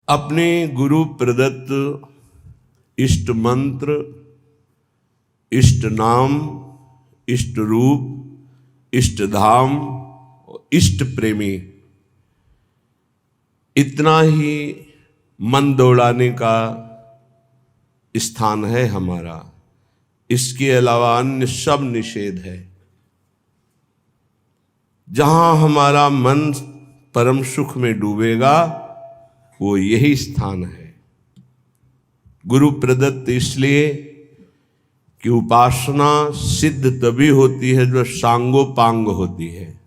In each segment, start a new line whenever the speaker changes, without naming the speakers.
अपने गुरु प्रदत्त इष्ट मंत्र, इष्ट नाम, इष्ट रूप, इष्ट धाम, इष्ट प्रेमी, इतना ही मन दौड़ाने का स्थान है हमारा। इसके अलावा अन्य सब निषेध है। जहां हमारा मन परम सुख में डूबेगा वो यही स्थान है। गुरु प्रदत्त इसलिए कि उपासना सिद्ध तभी होती है जो सांगोपांग होती है।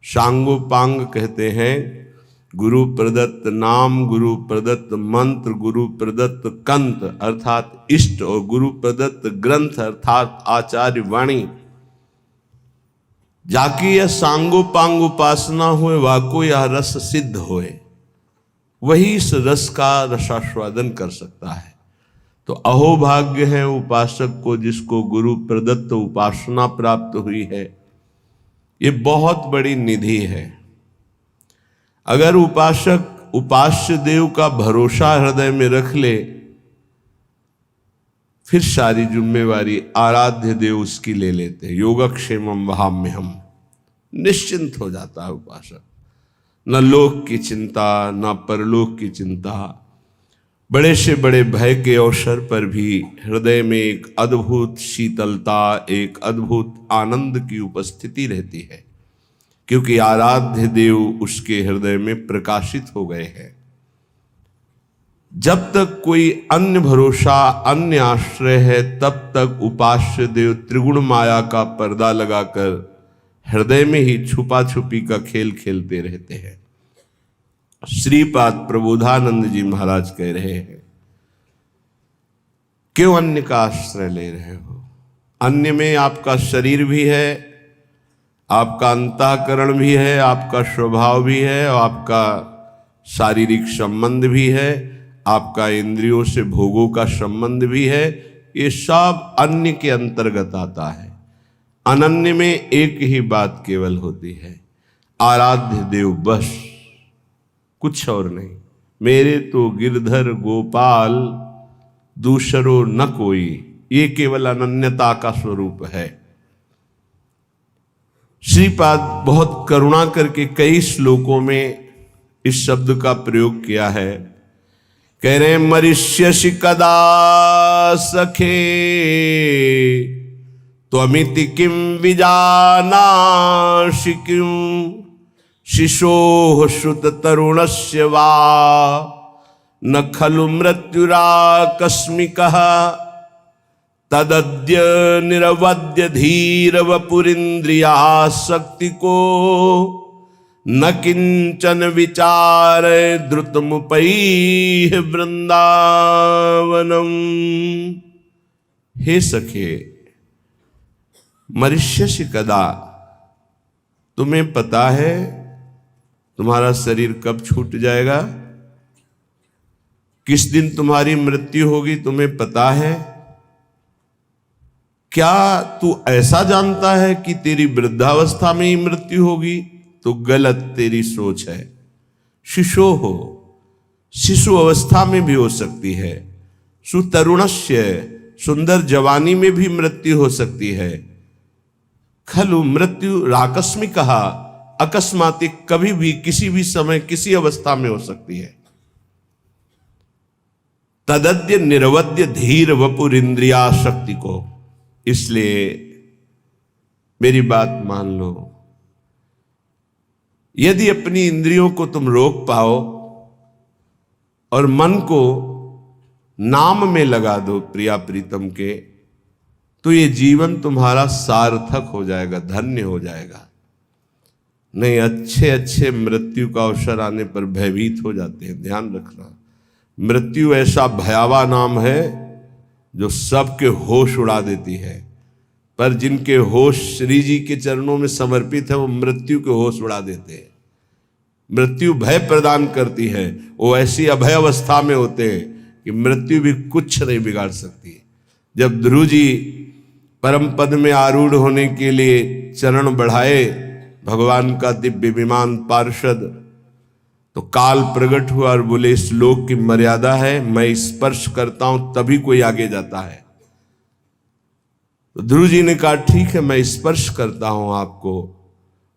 सांगोपांग कहते हैं गुरु प्रदत्त नाम, गुरु प्रदत्त मंत्र, गुरु प्रदत्त कंत अर्थात इष्ट और गुरु प्रदत्त ग्रंथ अर्थात आचार्य वाणी। जाकी यह सांगोपांग उपासना हुए, वाको यह रस सिद्ध होए, वही इस रस का रसास्वादन कर सकता है। तो अहोभाग्य है उपासक को जिसको गुरु प्रदत्त उपासना प्राप्त हुई है। ये बहुत बड़ी निधि है। अगर उपासक उपास्य देव का भरोसा हृदय में रख ले, फिर सारी जिम्मेवारी आराध्य देव उसकी ले लेते। योगक्षेमम वहाम्यहम्, निश्चिंत हो जाता है उपासक। न लोक की चिंता, न परलोक की चिंता। बड़े से बड़े भय के अवसर पर भी हृदय में एक अद्भुत शीतलता, एक अद्भुत आनंद की उपस्थिति रहती है, क्योंकि आराध्य देव उसके हृदय में प्रकाशित हो गए हैं। जब तक कोई अन्य भरोसा, अन्य आश्रय है, तब तक उपास्य देव त्रिगुण माया का पर्दा लगाकर हृदय में ही छुपा छुपी का खेल खेलते रहते हैं। श्रीपाद प्रबोधानंद जी महाराज कह रहे हैं, क्यों अन्य का आश्रय ले रहे हो? अन्य में आपका शरीर भी है, आपका अंतःकरण भी है, आपका स्वभाव भी है, और आपका शारीरिक संबंध भी है, आपका इंद्रियों से भोगों का संबंध भी है। ये सब अन्य के अंतर्गत आता है। अनन्य में एक ही बात केवल होती है, आराध्य देव बस, कुछ और नहीं। मेरे तो गिरधर गोपाल दूसरो न कोई, ये केवल अनन्यता का स्वरूप है। श्रीपाद बहुत करुणा करके कई श्लोकों में इस शब्द का प्रयोग किया है। कह रहे मरिष्यसि कदा सखे त्वमिति किं विजानासि किं शिशोः श्रुत तरुणस्य वा न खलु मृत्युराकस्मिकः तदद्य निरवद्य धीर वपुरिन्द्रियासक्ति को न किंचन विचार द्रुतमुपैः वृंदावनम। हे सखे, मरिष्यसि कदा, तुम्हें पता है तुम्हारा शरीर कब छूट जाएगा? किस दिन तुम्हारी मृत्यु होगी तुम्हें पता है? क्या तू ऐसा जानता है कि तेरी वृद्धावस्था में ही मृत्यु होगी? तो गलत तेरी सोच है। शिशो हो, शिशु अवस्था में भी हो सकती है। सुतरुणस्य, सुंदर जवानी में भी मृत्यु हो सकती है। खलु मृत्यु राकस्मिक, अकस्मातिक, कभी भी किसी भी समय किसी अवस्था में हो सकती है। तदद्य निरवद्य धीर वपुर इंद्रिया शक्ति को। इसलिए मेरी बात मान लो, यदि अपनी इंद्रियों को तुम रोक पाओ और मन को नाम में लगा दो प्रिया प्रीतम के, तो ये जीवन तुम्हारा सार्थक हो जाएगा, धन्य हो जाएगा। नहीं, अच्छे अच्छे मृत्यु का अवसर आने पर भयभीत हो जाते हैं। ध्यान रखना, मृत्यु ऐसा भयावह नाम है जो सबके होश उड़ा देती है, पर जिनके होश श्री जी के चरणों में समर्पित है वो मृत्यु के होश उड़ा देते हैं। मृत्यु भय प्रदान करती है। वो ऐसी अभय अवस्था में होते हैं कि मृत्यु भी कुछ नहीं बिगाड़ सकती। जब ध्रुव जी परम पद में आरूढ़ होने के लिए चरण बढ़ाए भगवान का दिव्य विमान पार्षद, तो काल प्रकट हुआ और बोले इस लोक की मर्यादा है, मैं स्पर्श करता हूं तभी कोई आगे जाता है। तो ध्रुव जी ने कहा ठीक है, मैं स्पर्श करता हूं आपको,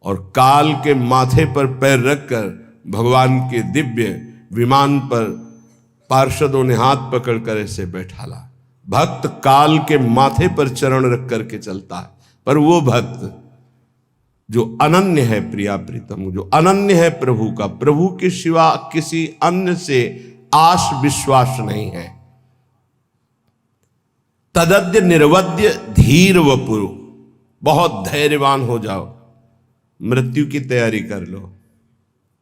और काल के माथे पर पैर रखकर भगवान के दिव्य विमान पर पार्षदों ने हाथ पकड़कर ऐसे बैठाला। भक्त काल के माथे पर चरण रख करके चलता है, पर वो भक्त जो अनन्य है प्रिया प्रीतम, जो अनन्य है प्रभु का, प्रभु के सिवा किसी अन्य से आश विश्वास नहीं है। तदद्य निर्वद्य धीर वपुरु, बहुत धैर्यवान हो जाओ, मृत्यु की तैयारी कर लो।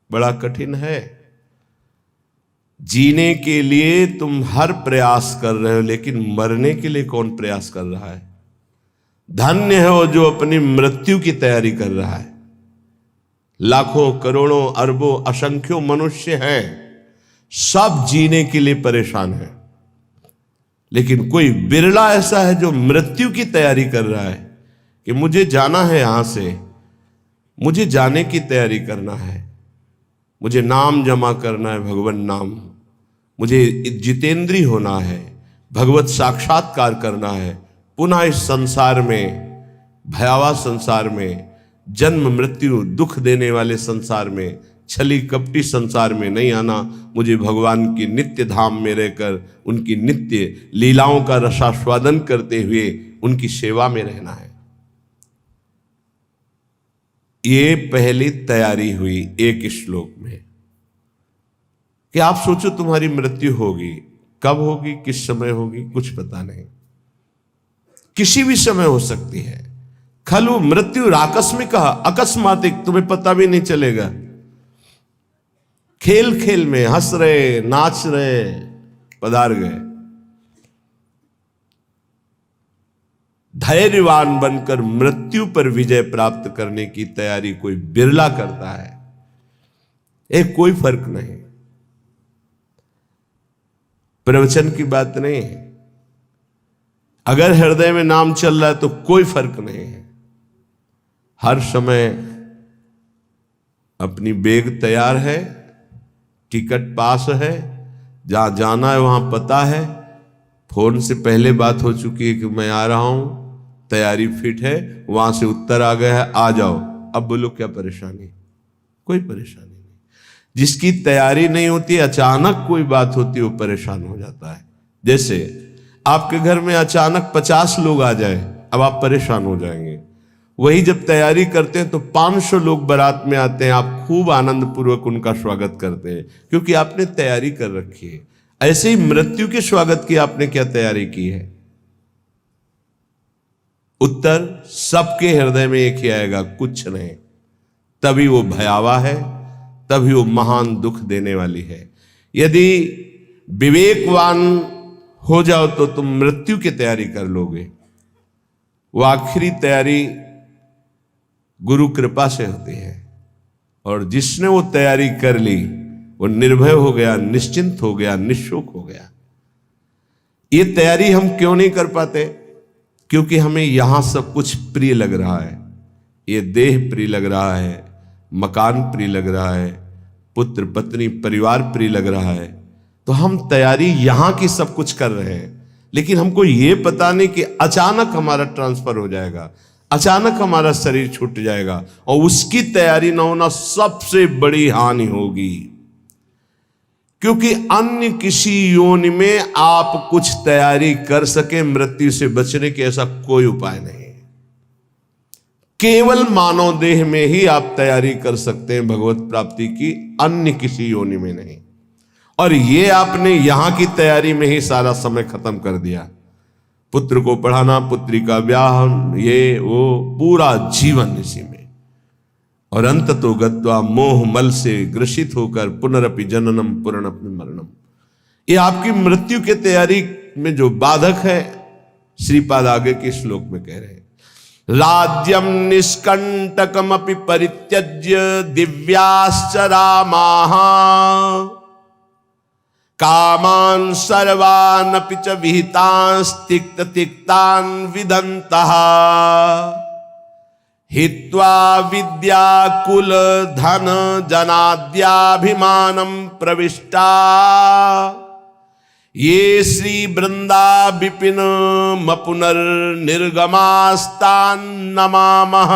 बड़ा कठिन है, जीने के लिए तुम हर प्रयास कर रहे हो, लेकिन मरने के लिए कौन प्रयास कर रहा है? धन्य है वो जो अपनी मृत्यु की तैयारी कर रहा है। लाखों करोड़ों अरबों असंख्यों मनुष्य हैं, सब जीने के लिए परेशान है, लेकिन कोई बिरला ऐसा है जो मृत्यु की तैयारी कर रहा है कि मुझे जाना है यहां से, मुझे जाने की तैयारी करना है, मुझे नाम जमा करना है, भगवान नाम, मुझे जितेंद्री होना है, भगवत साक्षात्कार करना है, पुनः इस संसार में, भयावह संसार में, जन्म मृत्यु दुख देने वाले संसार में, छली कपटी संसार में नहीं आना, मुझे भगवान की नित्य धाम में रहकर उनकी नित्य लीलाओं का रसास्वादन करते हुए उनकी सेवा में रहना है। ये पहली तैयारी हुई एक श्लोक में कि आप सोचो तुम्हारी मृत्यु होगी, कब होगी, किस समय होगी, कुछ पता नहीं, किसी भी समय हो सकती है। खलु मृत्यु आकस्मिक, अकस्मातिक, तुम्हें पता भी नहीं चलेगा। खेल खेल में हंस रहे, नाच रहे, पधार गए। धैर्यवान बनकर मृत्यु पर विजय प्राप्त करने की तैयारी कोई बिरला करता है, एक कोई फर्क नहीं। प्रवचन की बात नहीं है, अगर हृदय में नाम चल रहा है तो कोई फर्क नहीं है। हर समय अपनी बैग तैयार है, टिकट पास है, जहां जाना है वहां पता है, फोन से पहले बात हो चुकी है कि मैं आ रहा हूं, तैयारी फिट है, वहां से उत्तर आ गया है, आ जाओ। अब बोलो क्या परेशानी? कोई परेशानी नहीं। जिसकी तैयारी नहीं होती, अचानक कोई बात होती है, वो परेशान हो जाता है। जैसे आपके घर में अचानक 50 लोग आ जाए, अब आप परेशान हो जाएंगे। वही जब तैयारी करते हैं तो 500 लोग बारात में आते हैं, आप खूब आनंद पूर्वक उनका स्वागत करते हैं, क्योंकि आपने तैयारी कर रखी है। ऐसे ही मृत्यु के स्वागत की आपने क्या तैयारी की है? उत्तर सबके हृदय में एक ही आएगा, कुछ नहीं। तभी वो भयावह है, तभी वो महान दुख देने वाली है। यदि विवेकवान हो जाओ तो तुम मृत्यु की तैयारी कर लोगे। वो आखिरी तैयारी गुरु कृपा से होती है, और जिसने वो तैयारी कर ली वो निर्भय हो गया, निश्चिंत हो गया, निःशोक हो गया। ये तैयारी हम क्यों नहीं कर पाते? क्योंकि हमें यहां सब कुछ प्रिय लग रहा है। ये देह प्रिय लग रहा है, मकान प्रिय लग रहा है, पुत्र पत्नी परिवार प्रिय लग रहा है, तो हम तैयारी यहां की सब कुछ कर रहे हैं, लेकिन हमको ये पता नहीं कि अचानक हमारा ट्रांसफर हो जाएगा, अचानक हमारा शरीर छूट जाएगा, और उसकी तैयारी न होना सबसे बड़ी हानि होगी। क्योंकि अन्य किसी योनि में आप कुछ तैयारी कर सके मृत्यु से बचने के, ऐसा कोई उपाय नहीं। केवल मानव देह में ही आप तैयारी कर सकते हैं भगवत प्राप्ति की, अन्य किसी योनि में नहीं। और ये आपने यहां की तैयारी में ही सारा समय खत्म कर दिया। पुत्र को पढ़ाना, पुत्री का ब्याह, ये वो, पूरा जीवन इसी में, और अंत तो गत्वा मोह मल से ग्रसित होकर पुनरपि जननम पुनरपि मरणम। ये आपकी मृत्यु के तैयारी में जो बाधक है, श्रीपाद आगे के श्लोक में कह रहे हैं, राज्यम निष्कंटकमपि परित्यज्य दिव्याश्च रामाः कामान सर्वानपि च विहितांस्तिक्त तिक्तान विदन्तः हित्वा विद्या कुल धन जनाद्याभिमानं प्रविष्टा ये श्री वृंदा विपिन मपुनर्निर्गमास्तान् नमामः।